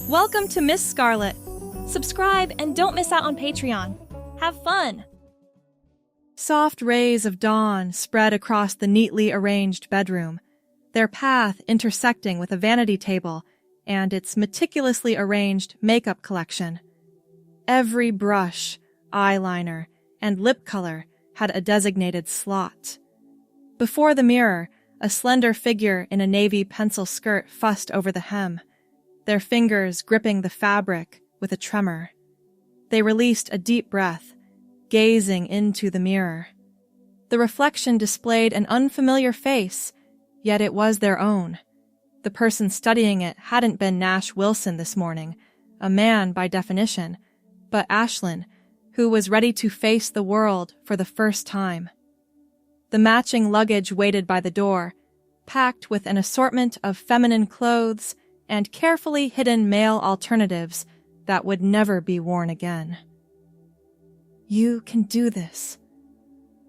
Welcome to Miss Scarlett. Subscribe and don't miss out on Patreon. Have fun! Soft rays of dawn spread across the neatly arranged bedroom, their path intersecting with a vanity table and its meticulously arranged makeup collection. Every brush, eyeliner, and lip color had a designated slot. Before the mirror, a slender figure in a navy pencil skirt fussed over the hem, their fingers gripping the fabric with a tremor. They released a deep breath, gazing into the mirror. The reflection displayed an unfamiliar face, yet it was their own. The person studying it hadn't been Nash Wilson this morning, a man by definition, but Ashlyn, who was ready to face the world for the first time. The matching luggage waited by the door, packed with an assortment of feminine clothes and carefully hidden male alternatives that would never be worn again. "You can do this,"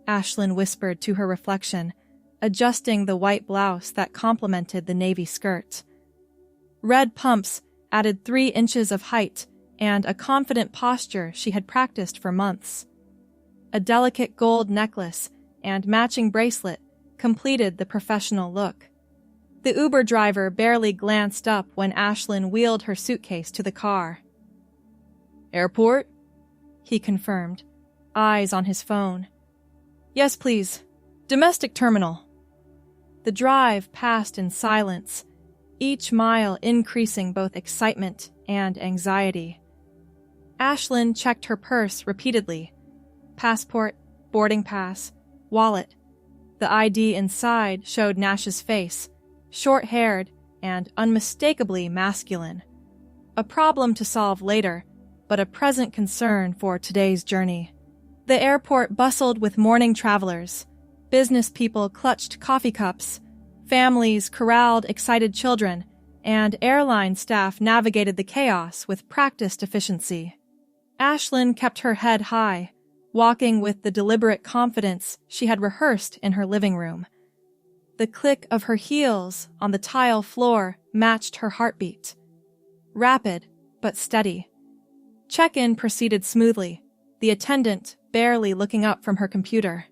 Ashlyn whispered to her reflection, adjusting the white blouse that complemented the navy skirt. Red pumps added 3 inches of height and a confident posture she had practiced for months. A delicate gold necklace and matching bracelet completed the professional look. The Uber driver barely glanced up when Ashlyn wheeled her suitcase to the car. "Airport?" he confirmed, eyes on his phone. "Yes, please. Domestic terminal." The drive passed in silence, each mile increasing both excitement and anxiety. Ashlyn checked her purse repeatedly. Passport, boarding pass, wallet. The ID inside showed Nash's face, short-haired and unmistakably masculine. A problem to solve later, but a present concern for today's journey. The airport bustled with morning travelers. Business people clutched coffee cups, families corralled excited children, and airline staff navigated the chaos with practiced efficiency. Ashlyn kept her head high, walking with the deliberate confidence she had rehearsed in her living room. The click of her heels on the tile floor matched her heartbeat. Rapid, but steady. Check-in proceeded smoothly, the attendant barely looking up from her computer.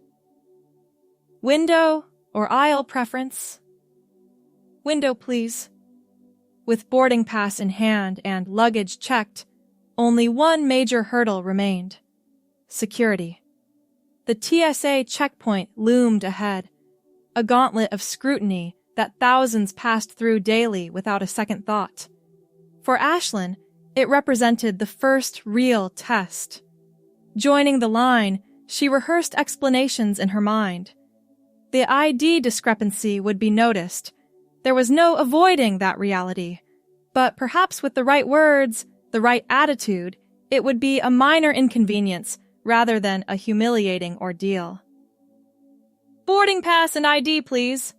"Window or aisle preference?" "Window, please." With boarding pass in hand and luggage checked, only one major hurdle remained: security. The TSA checkpoint loomed ahead, a gauntlet of scrutiny that thousands passed through daily without a second thought. For Ashlyn, it represented the first real test. Joining the line, she rehearsed explanations in her mind. The ID discrepancy would be noticed. There was no avoiding that reality. But perhaps with the right words, the right attitude, it would be a minor inconvenience rather than a humiliating ordeal. "Boarding pass and ID, please."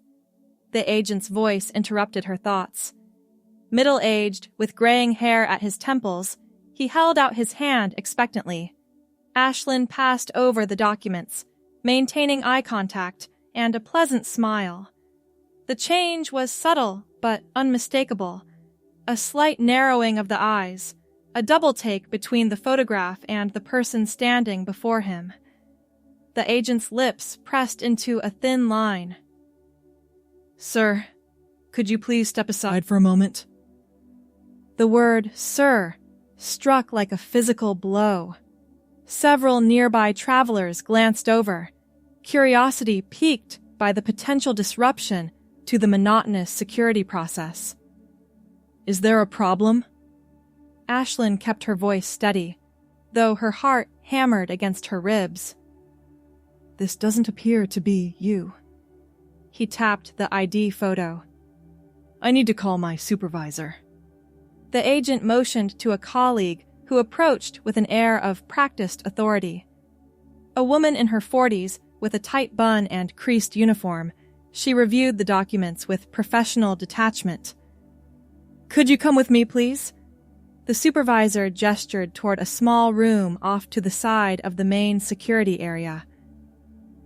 The agent's voice interrupted her thoughts. Middle-aged, with graying hair at his temples, he held out his hand expectantly. Ashlyn passed over the documents, maintaining eye contact and a pleasant smile. The change was subtle but unmistakable. A slight narrowing of the eyes, a double take between the photograph and the person standing before him. The agent's lips pressed into a thin line. "Sir, could you please step aside for a moment?" The word "sir" struck like a physical blow. Several nearby travelers glanced over, curiosity piqued by the potential disruption to the monotonous security process. "Is there a problem?" Ashlyn kept her voice steady, though her heart hammered against her ribs. "This doesn't appear to be you." He tapped the ID photo. "I need to call my supervisor." The agent motioned to a colleague who approached with an air of practiced authority. A woman in her 40s with a tight bun and creased uniform, she reviewed the documents with professional detachment. "Could you come with me, please?" The supervisor gestured toward a small room off to the side of the main security area.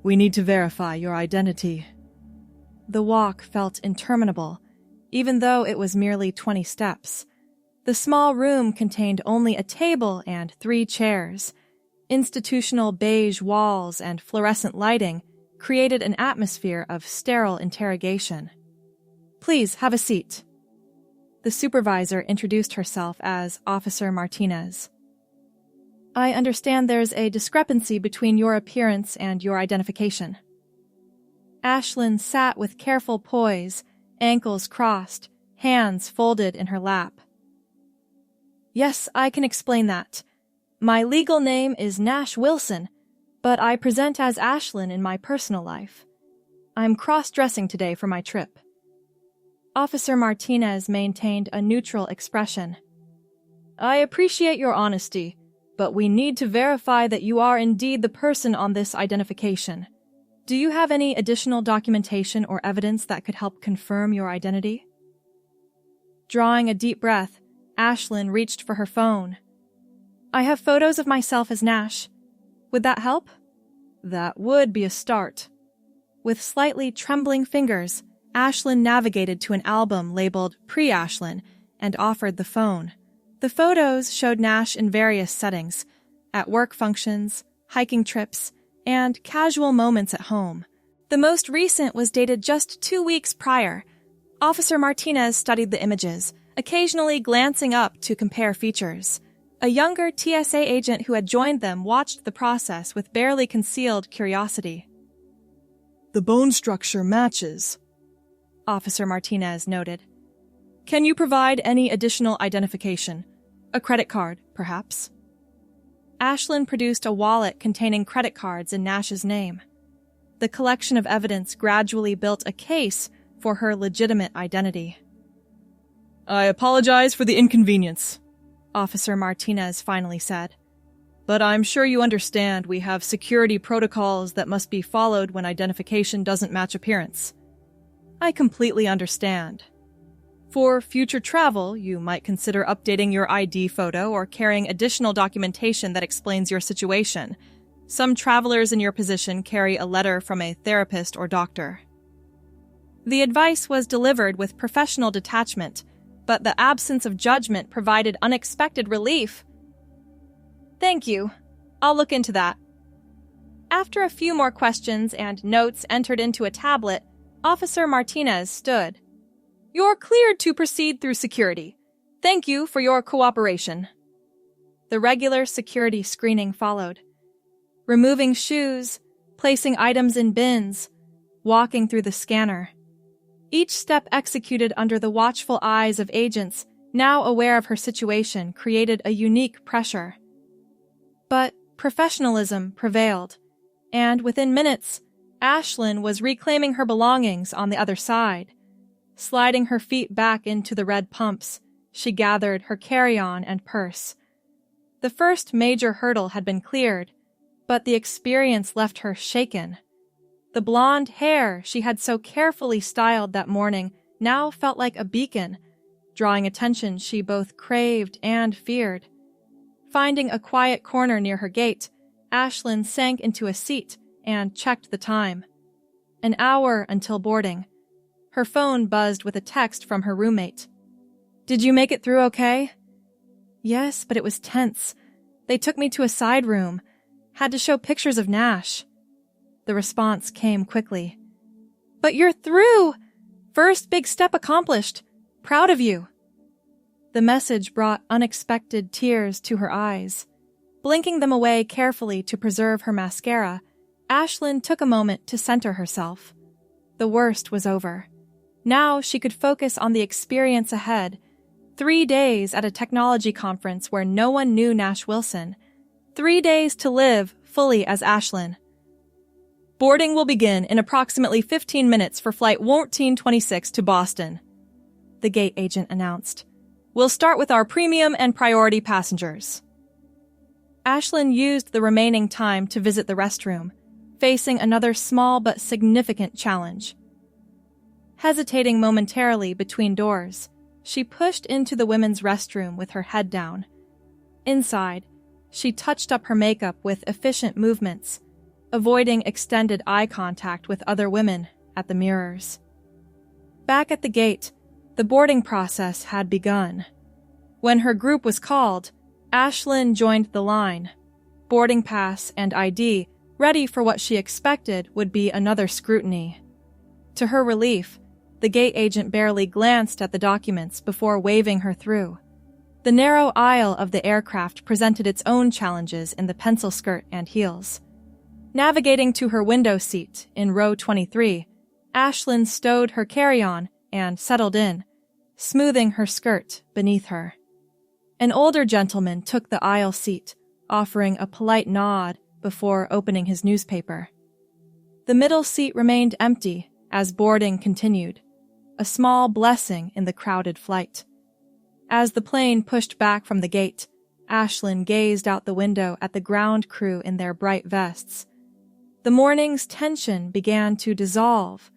"We need to verify your identity." The walk felt interminable, even though it was merely 20 steps. The The small room contained only a table and 3 chairs. Institutional beige walls and fluorescent lighting created an atmosphere of sterile interrogation. "Please, have a seat." The supervisor introduced herself as Officer Martinez. "I understand there's a discrepancy between your appearance and your identification." Ashlyn sat with careful poise, ankles crossed, hands folded in her lap. "Yes, I can explain that. My legal name is Nash Wilson, but I present as Ashlyn in my personal life. I'm cross-dressing today for my trip." Officer Martinez maintained a neutral expression. "I appreciate your honesty, but we need to verify that you are indeed the person on this identification. Do you have any additional documentation or evidence that could help confirm your identity?" Drawing a deep breath, Ashlyn reached for her phone. "I have photos of myself as Nash. Would that help?" "That would be a start." With slightly trembling fingers, Ashlyn navigated to an album labeled Pre-Ashlyn and offered the phone. The photos showed Nash in various settings, at work functions, hiking trips, and casual moments at home. The most recent was dated just 2 weeks prior. Officer Martinez studied the images, occasionally glancing up to compare features. A younger TSA agent who had joined them watched the process with barely concealed curiosity. "The bone structure matches," Officer Martinez noted. "Can you provide any additional identification? A credit card, perhaps?" Ashlyn produced a wallet containing credit cards in Nash's name. The collection of evidence gradually built a case for her legitimate identity. "I apologize for the inconvenience," Officer Martinez finally said. "But I'm sure you understand we have security protocols that must be followed when identification doesn't match appearance." "I completely understand. For future travel, you might consider updating your ID photo or carrying additional documentation that explains your situation. Some travelers in your position carry a letter from a therapist or doctor." The advice was delivered with professional detachment, but the absence of judgment provided unexpected relief. "Thank you. I'll look into that." After a few more questions and notes entered into a tablet, Officer Martinez stood. "You're cleared to proceed through security. Thank you for your cooperation." The regular security screening followed. Removing shoes, placing items in bins, walking through the scanner. Each step executed under the watchful eyes of agents, now aware of her situation, created a unique pressure. But professionalism prevailed, and within minutes, Ashlyn was reclaiming her belongings on the other side. Sliding her feet back into the red pumps, she gathered her carry-on and purse. The first major hurdle had been cleared, but the experience left her shaken. The blonde hair she had so carefully styled that morning now felt like a beacon, drawing attention she both craved and feared. Finding a quiet corner near her gate, Ashlyn sank into a seat and checked the time. An hour until boarding. Her phone buzzed with a text from her roommate. "Did you make it through okay?" "Yes, but it was tense. They took me to a side room. Had to show pictures of Nash." The response came quickly. "But you're through! First big step accomplished. Proud of you." The message brought unexpected tears to her eyes. Blinking them away carefully to preserve her mascara, Ashlyn took a moment to center herself. The worst was over. Now she could focus on the experience ahead. 3 days at a technology conference where no one knew Nash Wilson. 3 days to live fully as Ashlyn. "Boarding will begin in approximately 15 minutes for Flight 1426 to Boston," the gate agent announced. "We'll start with our premium and priority passengers." Ashlyn used the remaining time to visit the restroom, facing another small but significant challenge. Hesitating momentarily between doors, she pushed into the women's restroom with her head down. Inside, she touched up her makeup with efficient movements, avoiding extended eye contact with other women at the mirrors. Back at the gate, the boarding process had begun. When her group was called, Ashlyn joined the line, boarding pass and ID ready for what she expected would be another scrutiny. To her relief, the gate agent barely glanced at the documents before waving her through. The narrow aisle of the aircraft presented its own challenges in the pencil skirt and heels. Navigating to her window seat in row 23, Ashlyn stowed her carry-on and settled in, smoothing her skirt beneath her. An older gentleman took the aisle seat, offering a polite nod before opening his newspaper. The middle seat remained empty as boarding continued, a small blessing in the crowded flight. As the plane pushed back from the gate, Ashlyn gazed out the window at the ground crew in their bright vests. The morning's tension began to dissolve,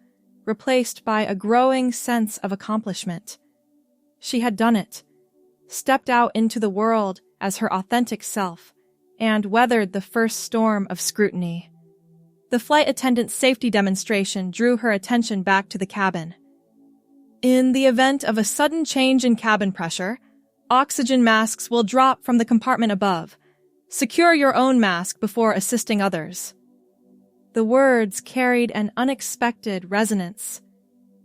replaced by a growing sense of accomplishment. She had done it, stepped out into the world as her authentic self, and weathered the first storm of scrutiny. The flight attendant's safety demonstration drew her attention back to the cabin. In the event of a sudden change in cabin pressure, oxygen masks will drop from the compartment above. Secure your own mask before assisting others. The words carried an unexpected resonance.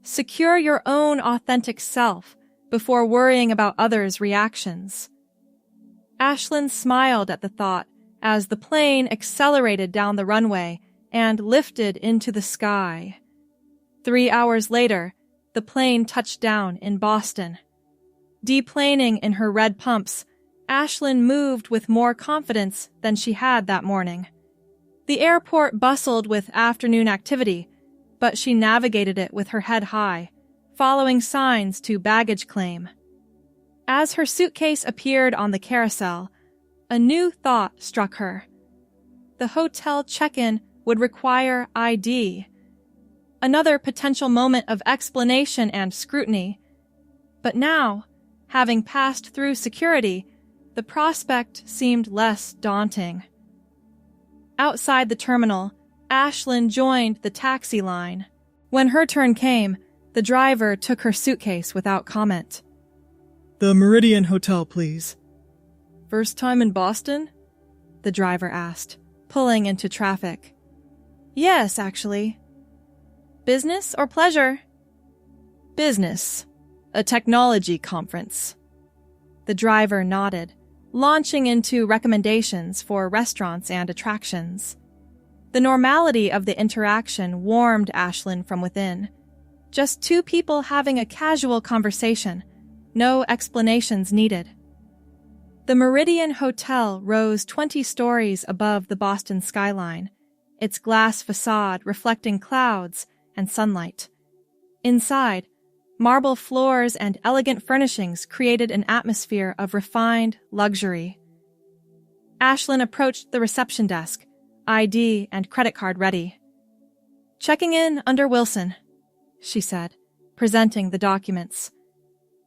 Secure your own authentic self before worrying about others' reactions. Ashlyn smiled at the thought as the plane accelerated down the runway and lifted into the sky. 3 hours later, the plane touched down in Boston. Deplaning in her red pumps, Ashlyn moved with more confidence than she had that morning. The airport bustled with afternoon activity, but she navigated it with her head high, following signs to baggage claim. As her suitcase appeared on the carousel, a new thought struck her. The hotel check-in would require ID. Another potential moment of explanation and scrutiny. But now, having passed through security, the prospect seemed less daunting. Outside the terminal, Ashlyn joined the taxi line. When her turn came, the driver took her suitcase without comment. The Meridian Hotel, please. First time in Boston? The driver asked, pulling into traffic. Yes, actually. Business or pleasure? Business. A technology conference. The driver nodded, launching into recommendations for restaurants and attractions. The normality of the interaction warmed Ashlyn from within. Just two people having a casual conversation, no explanations needed. The Meridian Hotel rose 20 stories above the Boston skyline, its glass facade reflecting clouds and sunlight. Inside, marble floors and elegant furnishings created an atmosphere of refined luxury. Ashlyn approached the reception desk, ID and credit card ready. Checking in under Wilson, she said, presenting the documents.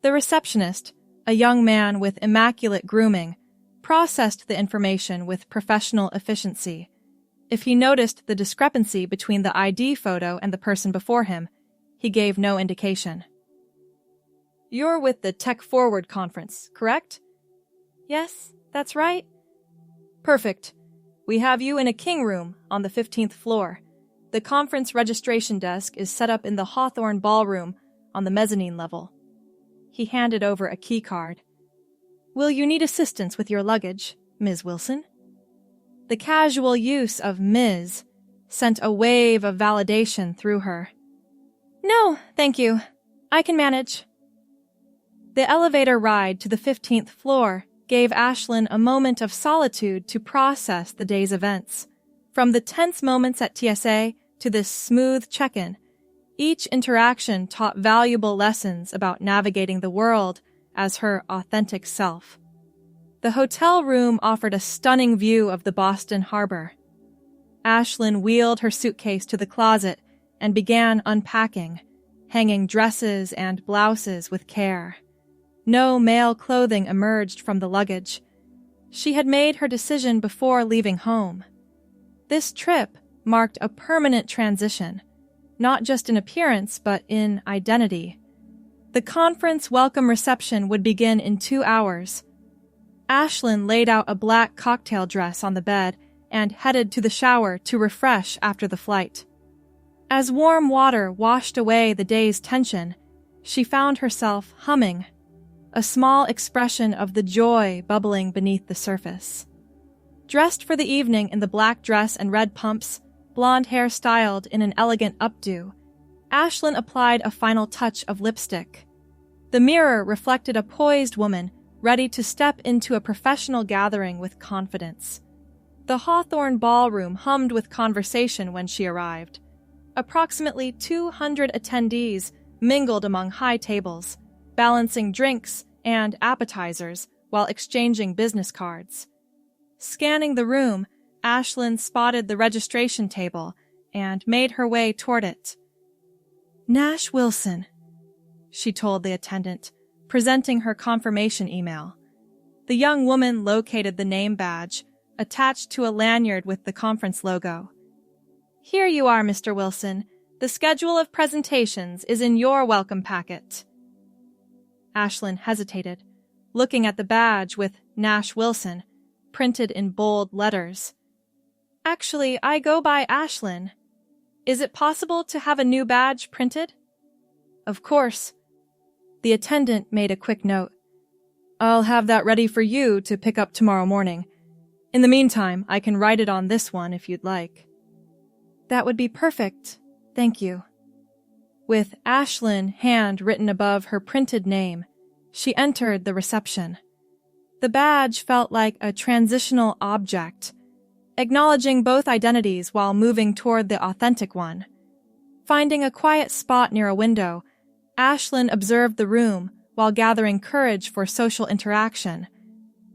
The receptionist, a young man with immaculate grooming, processed the information with professional efficiency. If he noticed the discrepancy between the ID photo and the person before him, he gave no indication. You're with the Tech Forward conference, correct? Yes, that's right. Perfect. We have you in a king room on the 15th floor. The conference registration desk is set up in the Hawthorne Ballroom on the mezzanine level. He handed over a key card. Will you need assistance with your luggage, Ms. Wilson? The casual use of Ms. sent a wave of validation through her. No, thank you. I can manage. The elevator ride to the 15th floor gave Ashlyn a moment of solitude to process the day's events. From the tense moments at TSA to this smooth check-in, each interaction taught valuable lessons about navigating the world as her authentic self. The hotel room offered a stunning view of the Boston Harbor. Ashlyn wheeled her suitcase to the closet and began unpacking, hanging dresses and blouses with care. No male clothing emerged from the luggage. She had made her decision before leaving home. This trip marked a permanent transition, not just in appearance but in identity. The conference welcome reception would begin in 2 hours. Ashlyn laid out a black cocktail dress on the bed and headed to the shower to refresh after the flight. As warm water washed away the day's tension, she found herself humming, a small expression of the joy bubbling beneath the surface. Dressed for the evening in the black dress and red pumps, blonde hair styled in an elegant updo, Ashlyn applied a final touch of lipstick. The mirror reflected a poised woman ready to step into a professional gathering with confidence. The Hawthorne ballroom hummed with conversation when she arrived. Approximately 200 attendees mingled among high tables, balancing drinks and appetizers while exchanging business cards. Scanning the room, Ashlyn spotted the registration table and made her way toward it. "Nash Wilson," she told the attendant, presenting her confirmation email. The young woman located the name badge, attached to a lanyard with the conference logo. "Here you are, Mr. Wilson. The schedule of presentations is in your welcome packet." Ashlyn hesitated, looking at the badge with Nash Wilson, printed in bold letters. "Actually, I go by Ashlyn. Is it possible to have a new badge printed?" "Of course." The attendant made a quick note. "I'll have that ready for you to pick up tomorrow morning. In the meantime, I can write it on this one if you'd like." "That would be perfect. Thank you." With Ashlyn hand written above her printed name, she entered the reception. The badge felt like a transitional object, acknowledging both identities while moving toward the authentic one. Finding a quiet spot near a window, Ashlyn observed the room while gathering courage for social interaction.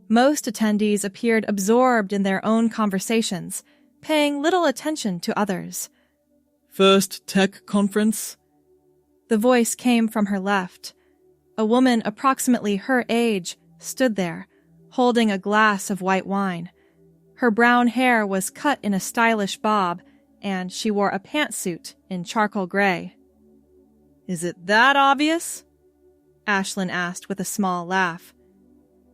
Most attendees appeared absorbed in their own conversations, paying little attention to others. "First tech conference?" The voice came from her left. A woman approximately her age stood there, holding a glass of white wine. Her brown hair was cut in a stylish bob, and she wore a pantsuit in charcoal gray. "Is it that obvious?" Ashlyn asked with a small laugh.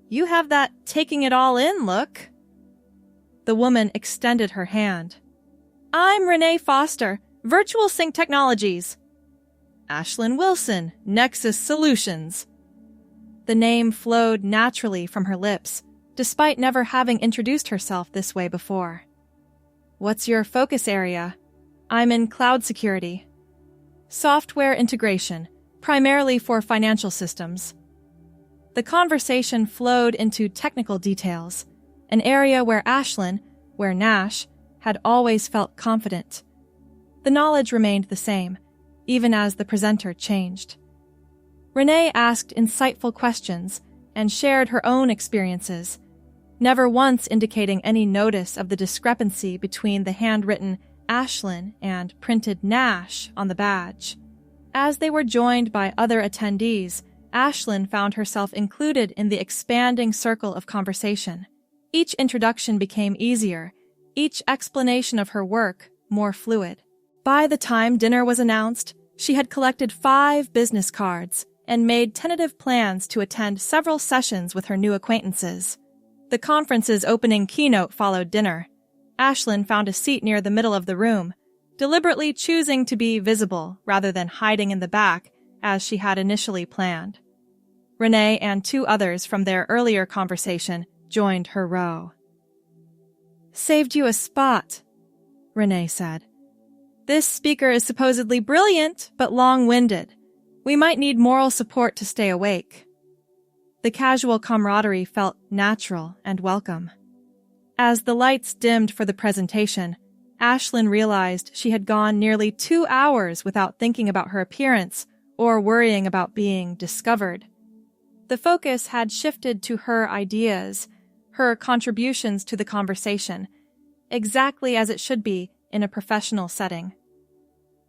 "You have that taking it all in look." The woman extended her hand. "I'm Renee Foster, Virtual Sync Technologies." "Ashlyn Wilson, Nexus Solutions." The name flowed naturally from her lips, despite never having introduced herself this way before. "What's your focus area?" "I'm in cloud security." "Software integration, primarily for financial systems." The conversation flowed into technical details, an area where Ashlyn, where Nash, had always felt confident. The knowledge remained the same, even as the presenter changed. Renee asked insightful questions and shared her own experiences, never once indicating any notice of the discrepancy between the handwritten Ashlyn and printed Nash on the badge. As they were joined by other attendees, Ashlyn found herself included in the expanding circle of conversation. Each introduction became easier, each explanation of her work more fluid. By the time dinner was announced, she had collected 5 business cards and made tentative plans to attend several sessions with her new acquaintances. The conference's opening keynote followed dinner. Ashlyn found a seat near the middle of the room, deliberately choosing to be visible rather than hiding in the back as she had initially planned. Renee and 2 others from their earlier conversation joined her row. "Saved you a spot," Renee said. "This speaker is supposedly brilliant, but long-winded. We might need moral support to stay awake." The casual camaraderie felt natural and welcome. As the lights dimmed for the presentation, Ashlyn realized she had gone nearly 2 hours without thinking about her appearance or worrying about being discovered. The focus had shifted to her ideas, her contributions to the conversation, exactly as it should be in a professional setting.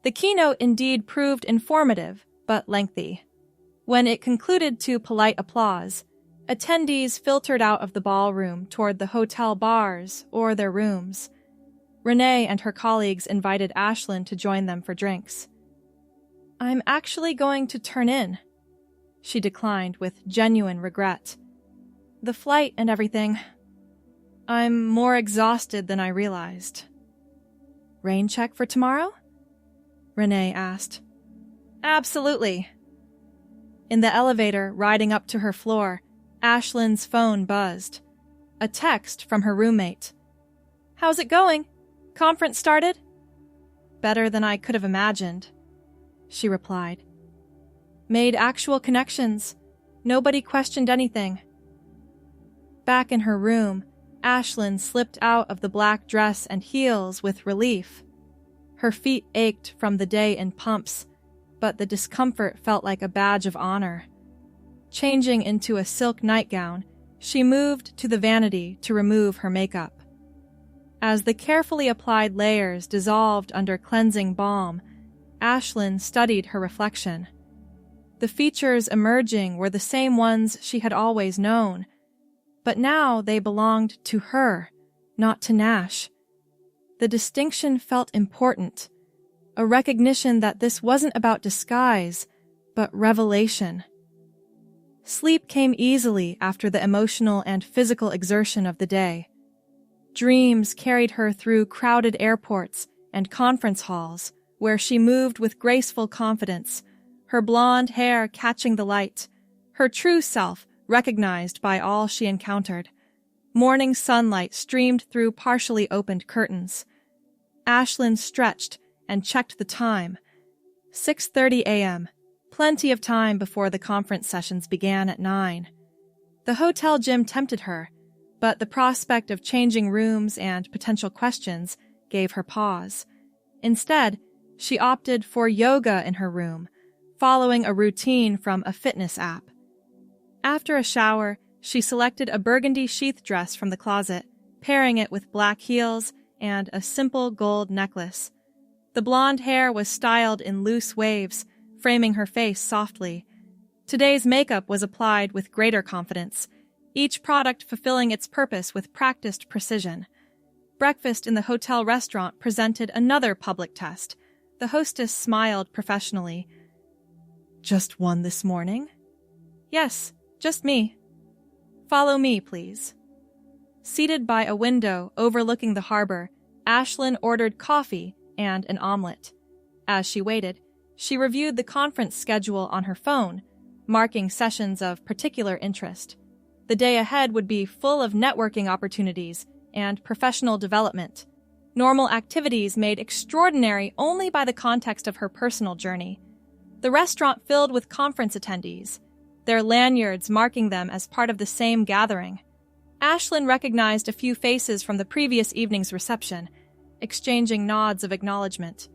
The keynote indeed proved informative, but lengthy. When it concluded to polite applause, attendees filtered out of the ballroom toward the hotel bars or their rooms. Renee and her colleagues invited Ashlyn to join them for drinks. "I'm actually going to turn in," she declined with genuine regret. The flight and everything. I'm more exhausted than I realized. Rain check for tomorrow? Renee asked. Absolutely. In the elevator riding up to her floor, Ashlyn's phone buzzed. A text from her roommate. How's it going? Conference started? Better than I could have imagined, she replied. Made actual connections. Nobody questioned anything. Back in her room, Ashlyn slipped out of the black dress and heels with relief. Her feet ached from the day in pumps, but the discomfort felt like a badge of honor. Changing into a silk nightgown, she moved to the vanity to remove her makeup. As the carefully applied layers dissolved under cleansing balm, Ashlyn studied her reflection. The features emerging were the same ones she had always known, but now they belonged to her, not to Nash. The distinction felt important, a recognition that this wasn't about disguise, but revelation. Sleep came easily after the emotional and physical exertion of the day. Dreams carried her through crowded airports and conference halls, where she moved with graceful confidence, her blonde hair catching the light, her true self recognized by all she encountered. Morning sunlight streamed through partially opened curtains. Ashlyn stretched and checked the time. 6:30 a.m., plenty of time before the conference sessions began at 9. The hotel gym tempted her, but the prospect of changing rooms and potential questions gave her pause. Instead, she opted for yoga in her room, following a routine from a fitness app. After a shower, she selected a burgundy sheath dress from the closet, pairing it with black heels and a simple gold necklace. The blonde hair was styled in loose waves, framing her face softly. Today's makeup was applied with greater confidence, each product fulfilling its purpose with practiced precision. Breakfast in the hotel restaurant presented another public test. The hostess smiled professionally. Just one this morning? Yes, just me. Follow me, please. Seated by a window overlooking the harbor, Ashlyn ordered coffee and an omelet. As she waited, she reviewed the conference schedule on her phone, marking sessions of particular interest. The day ahead would be full of networking opportunities and professional development, normal activities made extraordinary only by the context of her personal journey. The restaurant filled with conference attendees, their lanyards marking them as part of the same gathering. Ashlyn recognized a few faces from the previous evening's reception, exchanging nods of acknowledgement.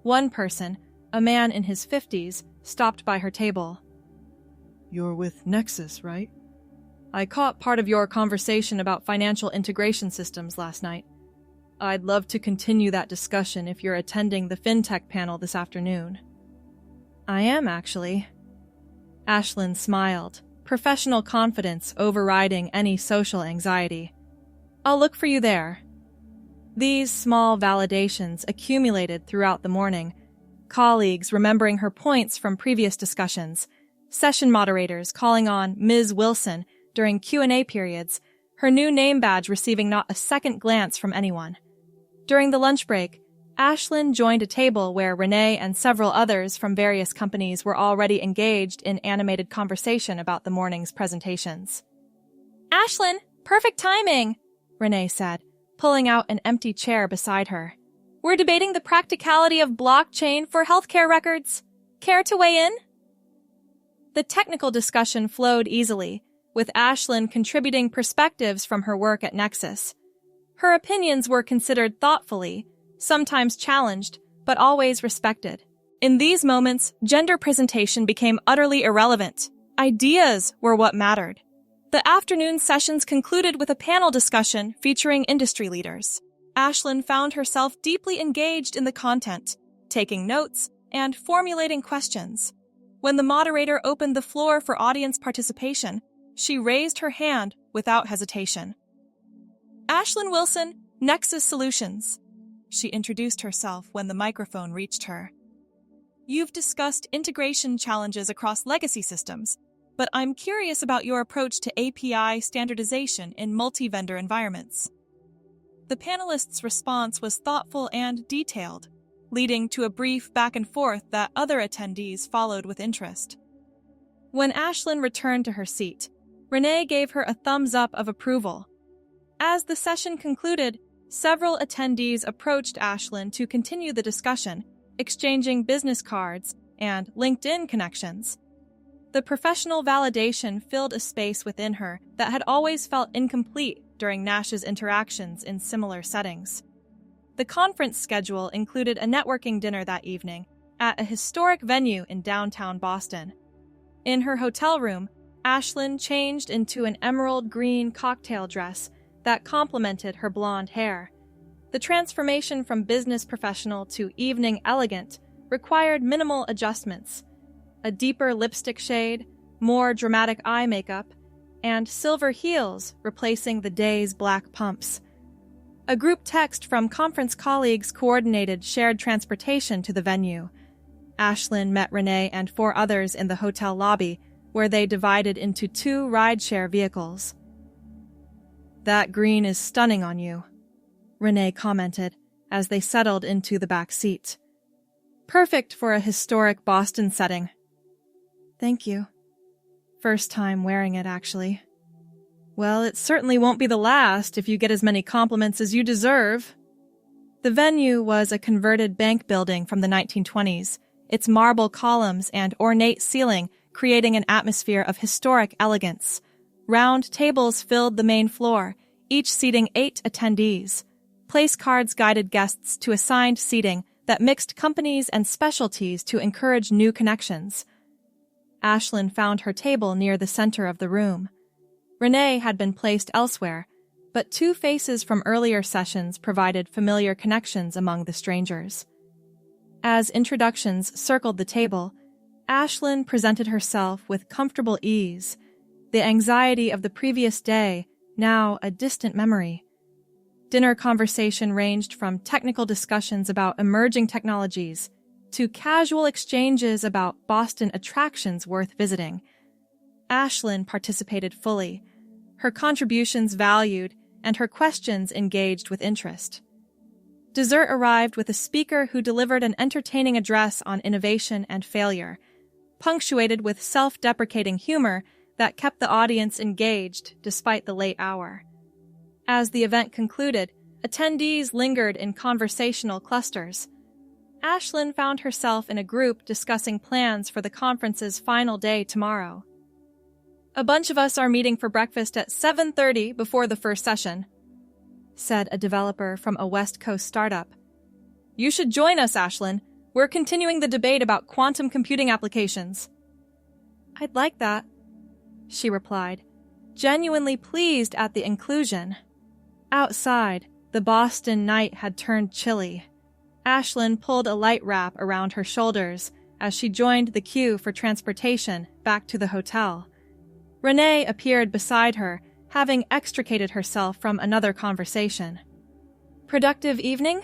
One person, a man in his 50s, stopped by her table. You're with Nexus, right? I caught part of your conversation about financial integration systems last night. I'd love to continue that discussion if you're attending the FinTech panel this afternoon. I am, actually. Ashlyn smiled, professional confidence overriding any social anxiety. I'll look for you there. These small validations accumulated throughout the morning, colleagues remembering her points from previous discussions, session moderators calling on Ms. Wilson during Q&A periods, her new name badge receiving not a second glance from anyone. During the lunch break, Ashlyn joined a table where Renee and several others from various companies were already engaged in animated conversation about the morning's presentations. Ashlyn, perfect timing, Renee said, pulling out an empty chair beside her. We're debating the practicality of blockchain for healthcare records. Care to weigh in? The technical discussion flowed easily, with Ashlyn contributing perspectives from her work at Nexus. Her opinions were considered thoughtfully, sometimes challenged, but always respected. In these moments, gender presentation became utterly irrelevant. Ideas were what mattered. The afternoon sessions concluded with a panel discussion featuring industry leaders. Ashlyn found herself deeply engaged in the content, taking notes and formulating questions. When the moderator opened the floor for audience participation, she raised her hand without hesitation. Ashlyn Wilson, Nexus Solutions. She introduced herself when the microphone reached her. you've discussed integration challenges across legacy systems, but I'm curious about your approach to API standardization in multi-vendor environments. The panelists' response was thoughtful and detailed, leading to a brief back and forth that other attendees followed with interest. When Ashlyn returned to her seat, Renee gave her a thumbs up of approval. As the session concluded, several attendees approached Ashlyn to continue the discussion, exchanging business cards and LinkedIn connections. The professional validation filled a space within her that had always felt incomplete during Nash's interactions in similar settings. The conference schedule included a networking dinner that evening at a historic venue in downtown Boston. In her hotel room, Ashlyn changed into an emerald green cocktail dress that complemented her blonde hair. The transformation from business professional to evening elegant required minimal adjustments: a deeper lipstick shade, more dramatic eye makeup, and silver heels replacing the day's black pumps. A group text from conference colleagues coordinated shared transportation to the venue. Ashlyn met Renee and 4 others in the hotel lobby, where they divided into 2 rideshare vehicles. "That green is stunning on you," Renee commented as they settled into the back seat. "Perfect for a historic Boston setting." "Thank you. First time wearing it, actually." "Well, it certainly won't be the last if you get as many compliments as you deserve." The venue was a converted bank building from the 1920s, its marble columns and ornate ceiling creating an atmosphere of historic elegance. Round tables filled the main floor, each seating 8 attendees. Place cards guided guests to assigned seating that mixed companies and specialties to encourage new connections. Ashlyn found her table near the center of the room. Renee had been placed elsewhere, but 2 faces from earlier sessions provided familiar connections among the strangers. As introductions circled the table, Ashlyn presented herself with comfortable ease, the anxiety of the previous day now a distant memory. Dinner conversation ranged from technical discussions about emerging technologies to casual exchanges about Boston attractions worth visiting. Ashlyn participated fully, her contributions valued and her questions engaged with interest. Dessert arrived with a speaker who delivered an entertaining address on innovation and failure, punctuated with self-deprecating humor that kept the audience engaged despite the late hour. As the event concluded, attendees lingered in conversational clusters. Ashlyn found herself in a group discussing plans for the conference's final day tomorrow. "A bunch of us are meeting for breakfast at 7:30 before the first session," said a developer from a West Coast startup. "You should join us, Ashlyn. We're continuing the debate about quantum computing applications." "I'd like that," she replied, genuinely pleased at the inclusion. Outside, the Boston night had turned chilly. Ashlyn pulled a light wrap around her shoulders as she joined the queue for transportation back to the hotel. Renee appeared beside her, having extricated herself from another conversation. "Productive evening?"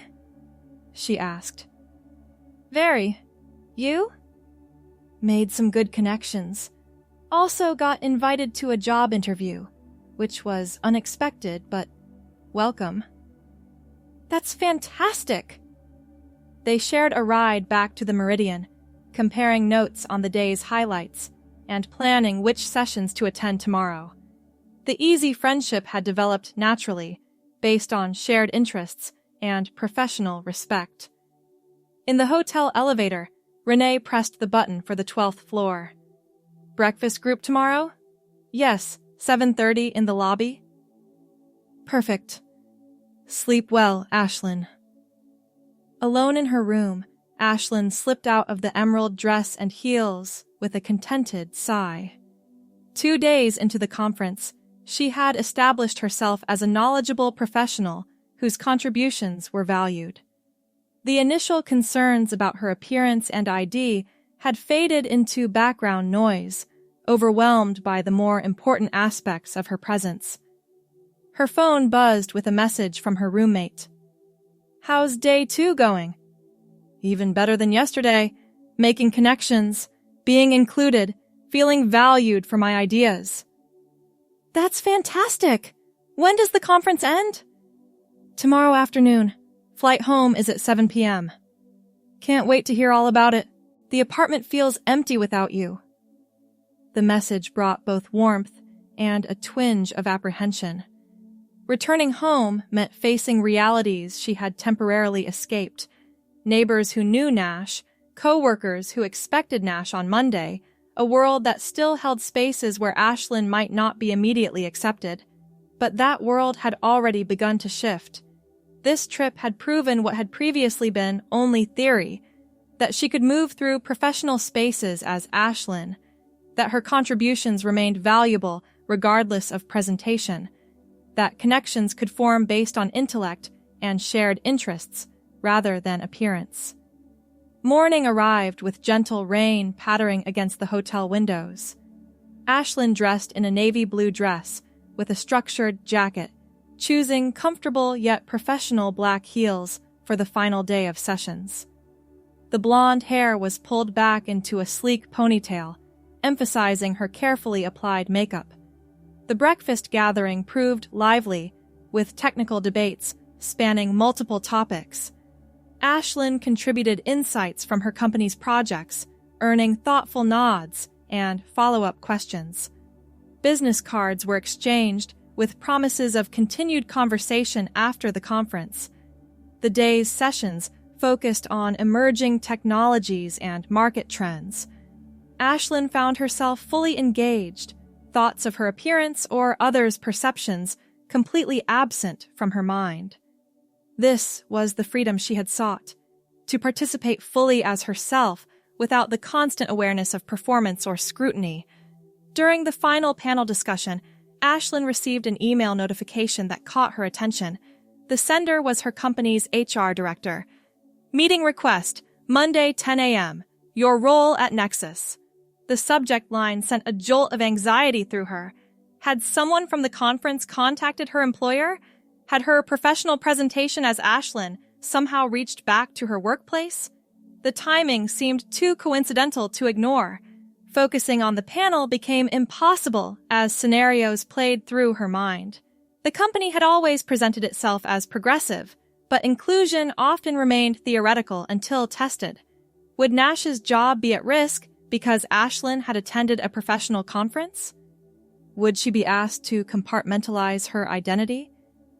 she asked. "Very. You?" "Made some good connections. Also got invited to a job interview, which was unexpected, but welcome." "That's fantastic!" They shared a ride back to the Meridian, comparing notes on the day's highlights and planning which sessions to attend tomorrow. The easy friendship had developed naturally, based on shared interests and professional respect. In the hotel elevator, Renee pressed the button for the 12th floor. "Breakfast group tomorrow?" "Yes, 7:30 in the lobby." "Perfect. Sleep well, Ashlyn." Alone in her room, Ashlyn slipped out of the emerald dress and heels with a contented sigh. 2 days into the conference, she had established herself as a knowledgeable professional whose contributions were valued. The initial concerns about her appearance and ID had faded into background noise, overwhelmed by the more important aspects of her presence. Her phone buzzed with a message from her roommate. "How's day 2 going?" "Even better than yesterday. making connections, being included, feeling valued for my ideas. That's fantastic! When does the conference end? Tomorrow afternoon. Flight home is at 7 p.m. Can't wait to hear all about it. The apartment feels empty without you. The message brought both warmth and a twinge of apprehension. Returning home meant facing realities she had temporarily escaped. Neighbors who knew Nash, co-workers who expected Nash on Monday, a world that still held spaces where Ashlyn might not be immediately accepted. But that world had already begun to shift. This trip had proven what had previously been only theory, that she could move through professional spaces as Ashlyn, that her contributions remained valuable regardless of presentation, that connections could form based on intellect and shared interests rather than appearance. Morning arrived with gentle rain pattering against the hotel windows. Ashlyn dressed in a navy blue dress with a structured jacket, choosing comfortable yet professional black heels for the final day of sessions. The blonde hair was pulled back into a sleek ponytail, emphasizing her carefully applied makeup. The breakfast gathering proved lively, with technical debates spanning multiple topics. Ashlyn contributed insights from her company's projects, earning thoughtful nods and follow-up questions. Business cards were exchanged with promises of continued conversation after the conference. The day's sessions focused on emerging technologies and market trends. Ashlyn found herself fully engaged, thoughts of her appearance or others' perceptions completely absent from her mind. This was the freedom she had sought, to participate fully as herself without the constant awareness of performance or scrutiny. During the final panel discussion, Ashlyn received an email notification that caught her attention. The sender was her company's HR director. Meeting request, Monday 10 a.m. Your role at Nexus. The subject line sent a jolt of anxiety through her. Had someone from the conference contacted her employer? Had her professional presentation as Ashlyn somehow reached back to her workplace? The timing seemed too coincidental to ignore. Focusing on the panel became impossible as scenarios played through her mind. The company had always presented itself as progressive, but inclusion often remained theoretical until tested. Would Nash's job be at risk because Ashlyn had attended a professional conference? Would she be asked to compartmentalize her identity,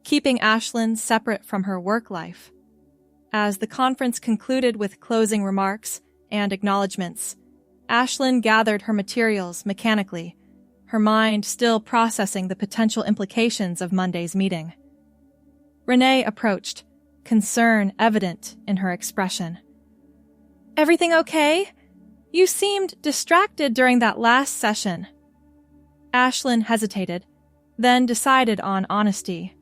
keeping Ashlyn separate from her work life? As the conference concluded with closing remarks and acknowledgments, Ashlyn gathered her materials mechanically, her mind still processing the potential implications of Monday's meeting. Renee approached, concern evident in her expression. Everything okay? You seemed distracted during that last session. Ashlyn hesitated, then decided on honesty.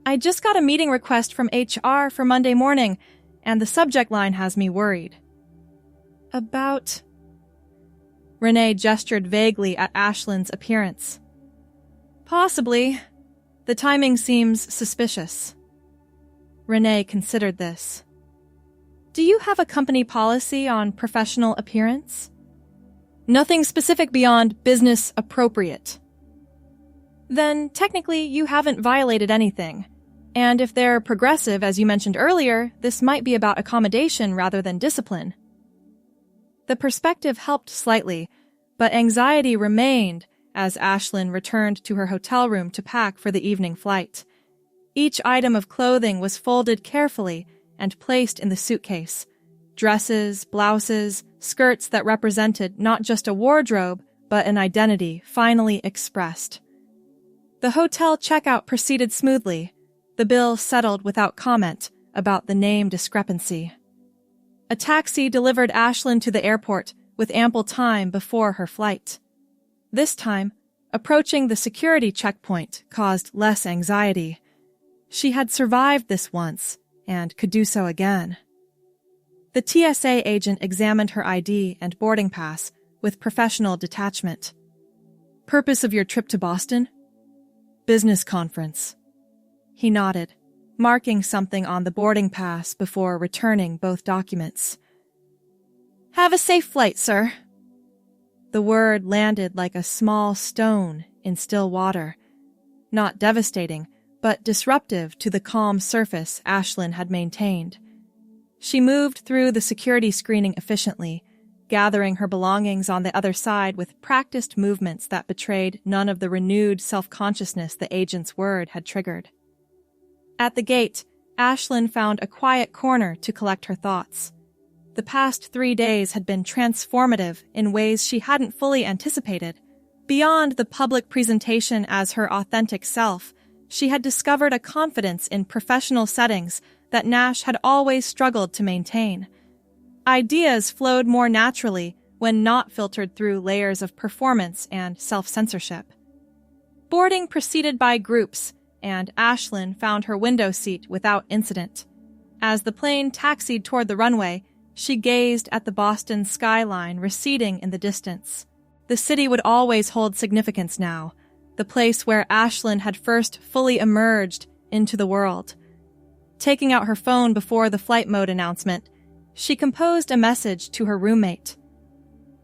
I just got a meeting request from HR for Monday morning, and the subject line has me worried. About... Renee gestured vaguely at Ashlyn's appearance. Possibly. The timing seems suspicious. Renee considered this. Do you have a company policy on professional appearance? Nothing specific beyond business appropriate. Then, technically, you haven't violated anything. And if they're progressive, as you mentioned earlier, this might be about accommodation rather than discipline. The perspective helped slightly, but anxiety remained as Ashlyn returned to her hotel room to pack for the evening flight. Each item of clothing was folded carefully and placed in the suitcase. Dresses, blouses, skirts that represented not just a wardrobe, but an identity finally expressed. The hotel checkout proceeded smoothly. The bill settled without comment about the name discrepancy. A taxi delivered Ashlyn to the airport with ample time before her flight. This time, approaching the security checkpoint caused less anxiety. She had survived this once and could do so again. The TSA agent examined her ID and boarding pass with professional detachment. Purpose of your trip to Boston? Business conference. He nodded, marking something on the boarding pass before returning both documents. Have a safe flight, sir. The word landed like a small stone in still water. Not devastating, but disruptive to the calm surface Ashlyn had maintained. She moved through the security screening efficiently, gathering her belongings on the other side with practiced movements that betrayed none of the renewed self-consciousness the agent's word had triggered. At the gate, Ashlyn found a quiet corner to collect her thoughts. The past 3 days had been transformative in ways she hadn't fully anticipated. Beyond the public presentation as her authentic self, she had discovered a confidence in professional settings that Nash had always struggled to maintain. Ideas flowed more naturally when not filtered through layers of performance and self-censorship. Boarding proceeded by groups, and Ashlyn found her window seat without incident. As the plane taxied toward the runway, she gazed at the Boston skyline receding in the distance. The city would always hold significance now, the place where Ashlyn had first fully emerged into the world. Taking out her phone before the flight mode announcement, she composed a message to her roommate.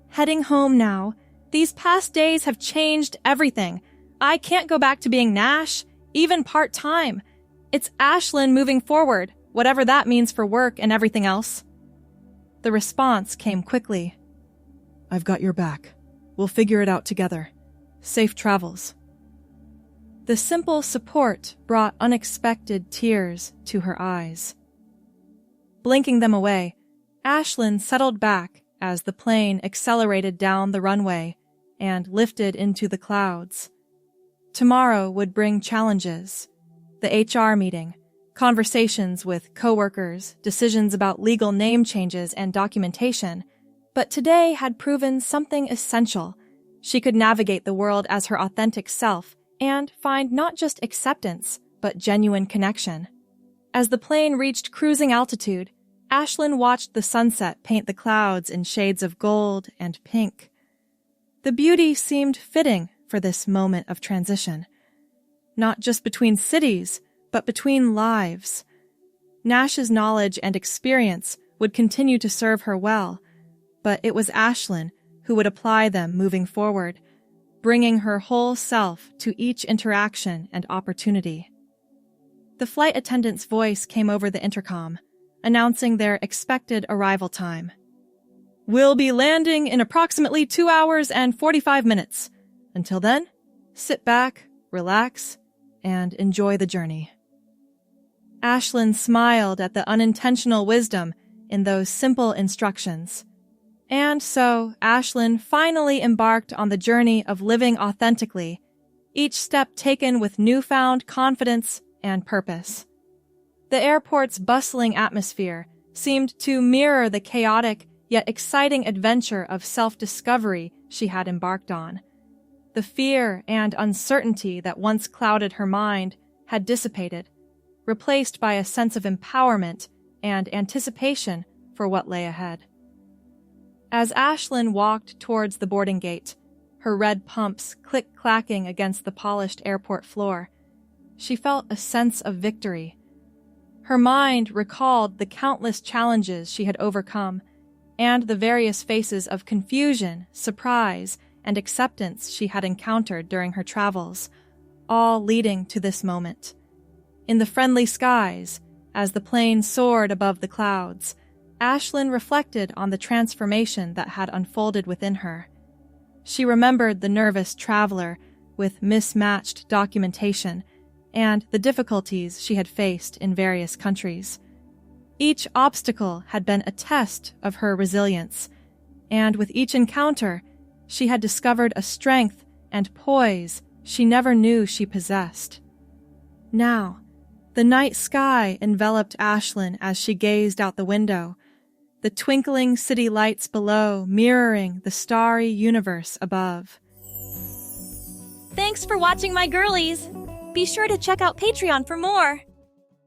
Heading home now. These past days have changed everything. I can't go back to being Nash, even part-time. It's Ashlyn moving forward, whatever that means for work and everything else. The response came quickly. I've got your back. We'll figure it out together. Safe travels. The simple support brought unexpected tears to her eyes. Blinking them away, Ashlyn settled back as the plane accelerated down the runway and lifted into the clouds. Tomorrow would bring challenges. The HR meeting, conversations with coworkers, decisions about legal name changes and documentation. But today had proven something essential. She could navigate the world as her authentic self and find not just acceptance, but genuine connection. As the plane reached cruising altitude, Ashlyn watched the sunset paint the clouds in shades of gold and pink. The beauty seemed fitting for this moment of transition. Not just between cities, but between lives. Nash's knowledge and experience would continue to serve her well, but it was Ashlyn who would apply them moving forward, bringing her whole self to each interaction and opportunity. The flight attendant's voice came over the intercom, announcing their expected arrival time. We'll be landing in approximately 2 hours and 45 minutes. Until then, sit back, relax, and enjoy the journey. Ashlyn smiled at the unintentional wisdom in those simple instructions. And so, Ashlyn finally embarked on the journey of living authentically, each step taken with newfound confidence and purpose. The airport's bustling atmosphere seemed to mirror the chaotic yet exciting adventure of self-discovery she had embarked on. The fear and uncertainty that once clouded her mind had dissipated, replaced by a sense of empowerment and anticipation for what lay ahead. As Ashlyn walked towards the boarding gate, her red pumps click-clacking against the polished airport floor, she felt a sense of victory. Her mind recalled the countless challenges she had overcome and the various faces of confusion, surprise, and acceptance she had encountered during her travels, all leading to this moment. In the friendly skies, as the plane soared above the clouds, Ashlyn reflected on the transformation that had unfolded within her. She remembered the nervous traveler with mismatched documentation and the difficulties she had faced in various countries. Each obstacle had been a test of her resilience, and with each encounter, she had discovered a strength and poise she never knew she possessed. Now, the night sky enveloped Ashlyn as she gazed out the window, the twinkling city lights below mirroring the starry universe above. Thanks for watching, my girlies! Be sure to check out Patreon for more!